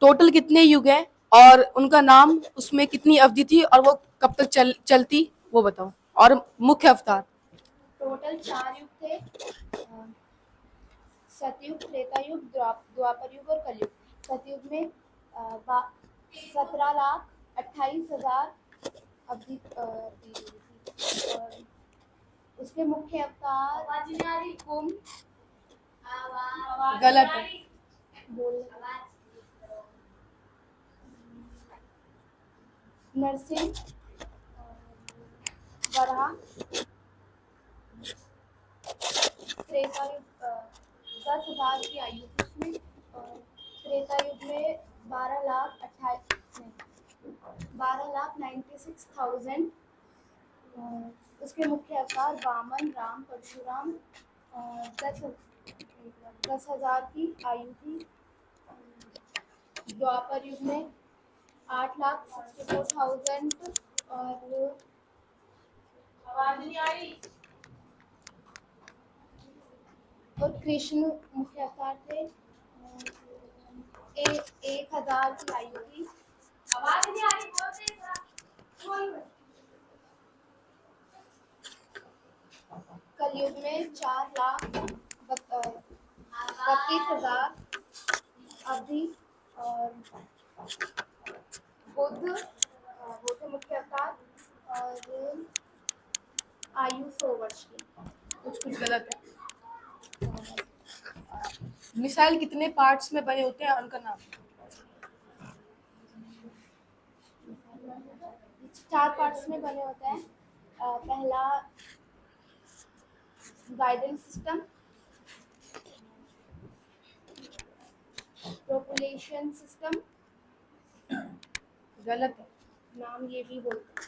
Total कितने युग हैं और उनका नाम, उसमें कितनी अवधि थी और वो कब तक चलती, वो बताओ। और मुख्य अवतार। टोटल 4 युग थे, सतयुग, त्रेता युग, द्वापर युग और कलयुग। सतयुग में 17,28,000 अवधि और उसके मुख्य अवतार कुंभ, गलत है। नरसिंह, वराह, त्रेता युग 10,000 की आयु थी उसमें, और त्रेता युग में 12,96,000। उसके मुख्य अवतार वामन, राम, परशुराम। 10,000 की आयु थी। द्वापर युग में 8,64,000 और कृष्ण मुख्य अवतार थे। 1,000 की आयु थी। कलयुग में 4,32,000 अवधि और बुद्ध वो थे मुख्य अवतार और आयु 100 वर्ष की। कुछ गलत है। मिसाइल कितने पार्ट्स में बने होते हैं और उनका नाम? 4 पार्ट्स में बने होते हैं। पहला गाइडेंस सिस्टम, प्रोपुलेशन सिस्टम। गलत है। नाम ये भी बोलते हैं।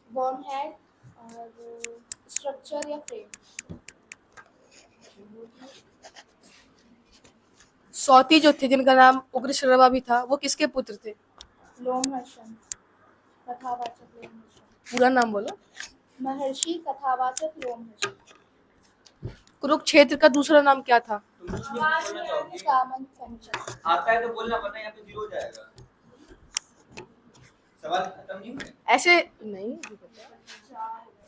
बॉर्न हेड और स्ट्रक्चर या फ्रेम। सौती जो थे जिनका नाम उग्रश्रवा भी था, वो किसके पुत्र थे? लोमहर्षण, कथावाचक लोमहर्षण। पूरा नाम बोलो। महर्षि कथावाचक लोमहर्षण। कुरुक्षेत्र का दूसरा नाम क्या था? सामंत पंचक। आता है तो बोलना, वरना यहाँ पे 0 हो जाएगा। सवाल खत्म नहीं हुए। ऐसे नहीं,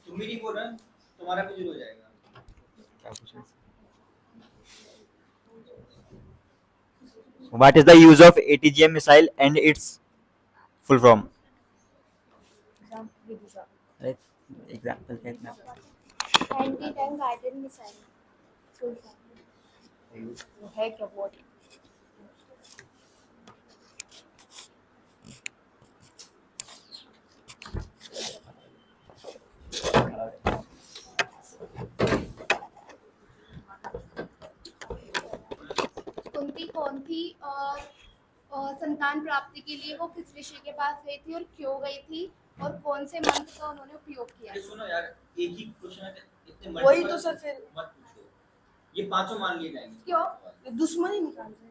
तुम भी नहीं बोल रहे, तुम्हारा भी 0 हो जाएगा। क्या पूछा? What is the use of ATGM missile and its full form? Example कहना। Anti tank guided missile. Full form वो है क्या? वो कुंती कौन थी और संतान प्राप्ति के लिए वो किस ऋषि के पास गई थी और क्यों गई थी और कौन से मंत्र का उन्होंने उपयोग किया? सुनो यार, एक ही क्वेश्चन है, इतने वही तो सर, फिर मत पूछो। ये पांचों मान लिए जाएंगे। क्यों? दुश्मनी निकाल रहे।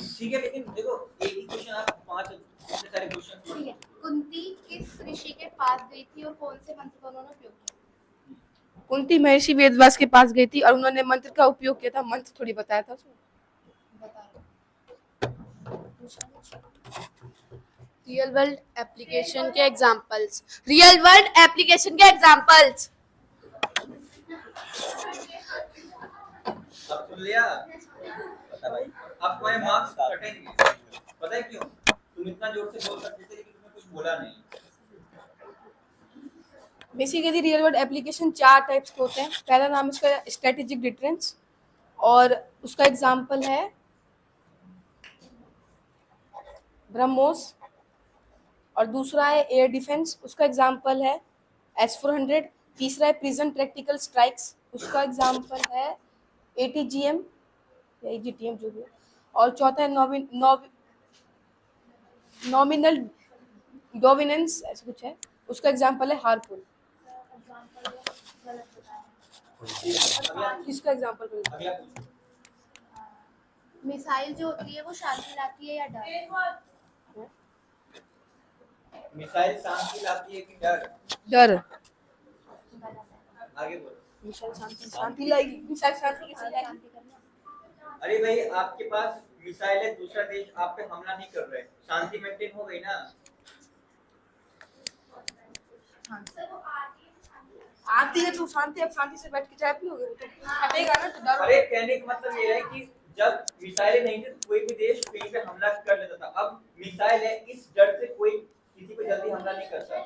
ठीक है, लेकिन देखो एक ही क्वेश्चन, आप 5 इतने सारे क्वेश्चन। ठीक है, कुंती किस ऋषि के पास गई थी और कौन से मंत्र का उन्होंने उपयोग किया? कुंती महर्षि वेदव्यास के पास गई थी और उन्होंने मंत्र का उपयोग किया था। मंत्र थोड़ी बताया था उसमें। रियल वर्ल्ड एप्लीकेशन के एग्जांपल्स। रियल वर्ल्ड एप्लीकेशन के एग्जांपल्स। अब सुन लिया? पता भाई, अब तुम्हारे मार्क्स कटेंगे। पता है क्यों? तुम इतना जोर से बोल सकते थे लेकिन तुमने कुछ बोला नहीं। Basically real world application 4 types के होते हैं। पहला नाम इसका स्ट्रेटेजिक डिफरेंस और उसका एग्जांपल है ब्रह्मोस। और दूसरा है एयर डिफेंस, उसका एग्जांपल है S-400। तीसरा है प्रिजन प्रैक्टिकल स्ट्राइक्स, उसका एग्जांपल है ATGM या AGTM जो भी है। और चौथा है नॉमिनल डोमिनेंस, ऐसा कुछ है, उसका एग्जांपल है हार्पून। इसका एग्जांपल मिसाइल जो होती है वो शांति लाती है या डर? मिसाइल शांति लाती है कि डर? डर। आगे बोलो। मिसाइल शांति लाएगी। मिसाइल शांति कैसे लाएगी? अरे भाई आपके पास मिसाइल है, दूसरा देश आप पे हमला नहीं कर रहे, शांति मेंटेन हो गई ना। आती है तो शांति, अब शांति से बैठ के चाय पियोगे, वो तो हटेगा ना तो डर। अरे कहने का मतलब ये है कि जब मिसाइलें नहीं थी तो कोई भी देश कहीं पे हमला कर लेता था, अब मिसाइल है, इस डर से कोई किसी पे जल्दी हमला नहीं करता।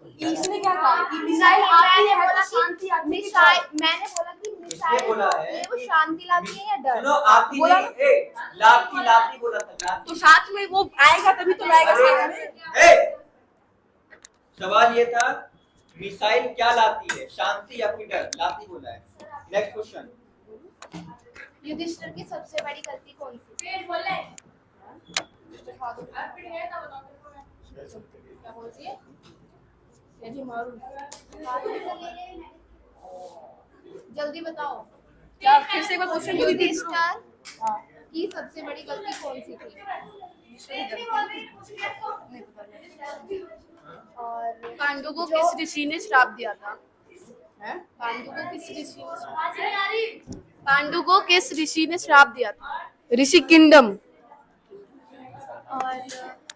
इसने क्या कहा कि मिसाइल आती है तो शांति आती है। मिसाइल मैंने बोला कि इसने मिसाइल बोला है वो शांति लाती है या डर? सुनो, आती बोला नहीं, ए लाती लाती बोला था, लाती। तो साथ में वो आएगा तभी तो लाएगा साथ में। ए सवाल ये था मिसाइल क्या लाती है, शांति या फिर डर, लाती बोला है। Next question. युधिष्ठिर की सबसे बड़ी गलती कौन सी? क्या बोल रही है? यदि मारू जल्दी बताओ। क्या फिर से एक बार क्वेश्चन रिपीट करो। युधिष्ठिर की सबसे बड़ी गलती कौन सी थी? और पांडु को किस ऋषि ने श्राप दिया था? हैं? पांडु को किस ऋषि ने श्राप दिया था? ऋषि किंगडम। और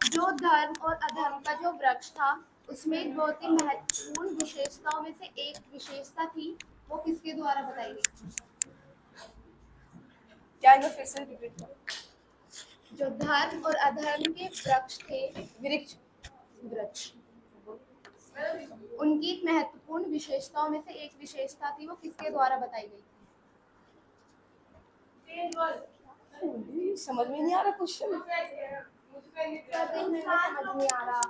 जो धर्म और अधर्म का जो वृक्ष था उसमें एक बहुत ही महत्वपूर्ण विशेषताओं में से एक विशेषता थी, वो किसके द्वारा बताई गई? क्या एक बार फिर से रिपीट करो। जो धर्म और अधर्म के वृक्ष थे, वृक्ष उनकी एक महत्वपूर्ण विशेषताओं में से एक विशेषता थी, वो किसके द्वारा बताई गई? समझ में नहीं आ रहा क्वेश्चन। समझ नहीं आ रहा।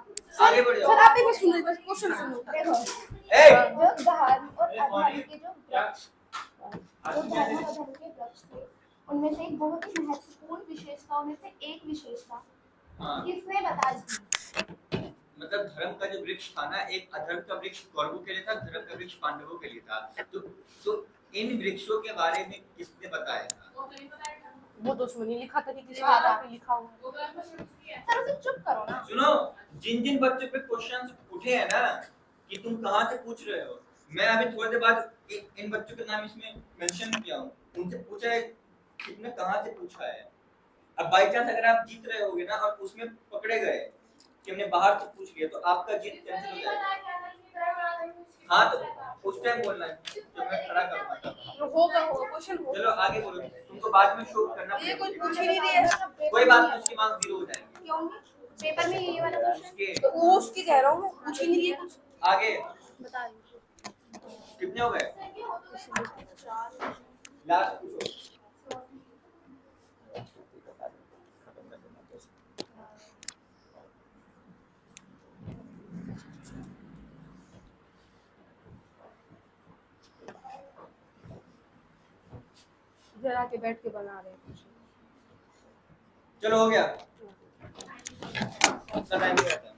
आगे बढ़ जाओ। सर आप एक बार सुनो, एक बार क्वेश्चन सुनो। ए जो धर्म और अधर्म के जो वृक्ष थे, उनमें से एक बहुत ही महत्वपूर्ण विशेषताओं में से एक विशेषता हाँ, किसने बताई थी? मतलब धर्म का जो वृक्ष था ना, एक अधर्म का वृक्ष कौरवों के लिए था, धर्म का वृक्ष पांडवों के लिए था। तो इन वृक्षों के बारे में किसने बताया था? वो तो उसमें नहीं लिखा था कि किसने आधार पे लिखा हुआ। सर उसे चुप करो ना। सुनो, जिन जिन बच्चों पे क्वेश्चंस उठे हैं ना कि तुम कहाँ से पूछ रहे हो, मैं अभी थोड़ी देर बाद इन बच्चों के नाम इसमें मेंशन किया हूँ, उनसे पूछा है कि तुमने कहाँ से पूछा है। अब बाई चांस अगर आप जीत रहे होगे ना और उसमें पकड़े गए कि हमने बाहर से पूछ लिया, तो आपका जीत कैंसिल हो जाएगा। हाँ तो उस टाइम बोलना है तो मैं खड़ा करूँगा। होगा क्वेश्चन होगा। चलो आगे बोलो, तुमको बाद में शो करना ये कोई पड़ेगा। पूछ ही नहीं रही है। कोई बात नहीं, उसके मार्क्स 0 हो जाएंगे। क्यों नहीं? पेपर में ये वाला क्वेश्चन उसके तो वो उसकी कह रहा हूँ मैं, पूछ ही नहीं रही है कुछ। आगे बता दीजिए। कितने हो गए? लास्ट पूछो। इधर आके बैठ के बना रहे हैं कुछ। चलो हो गया। इतना टाइम हो गया था।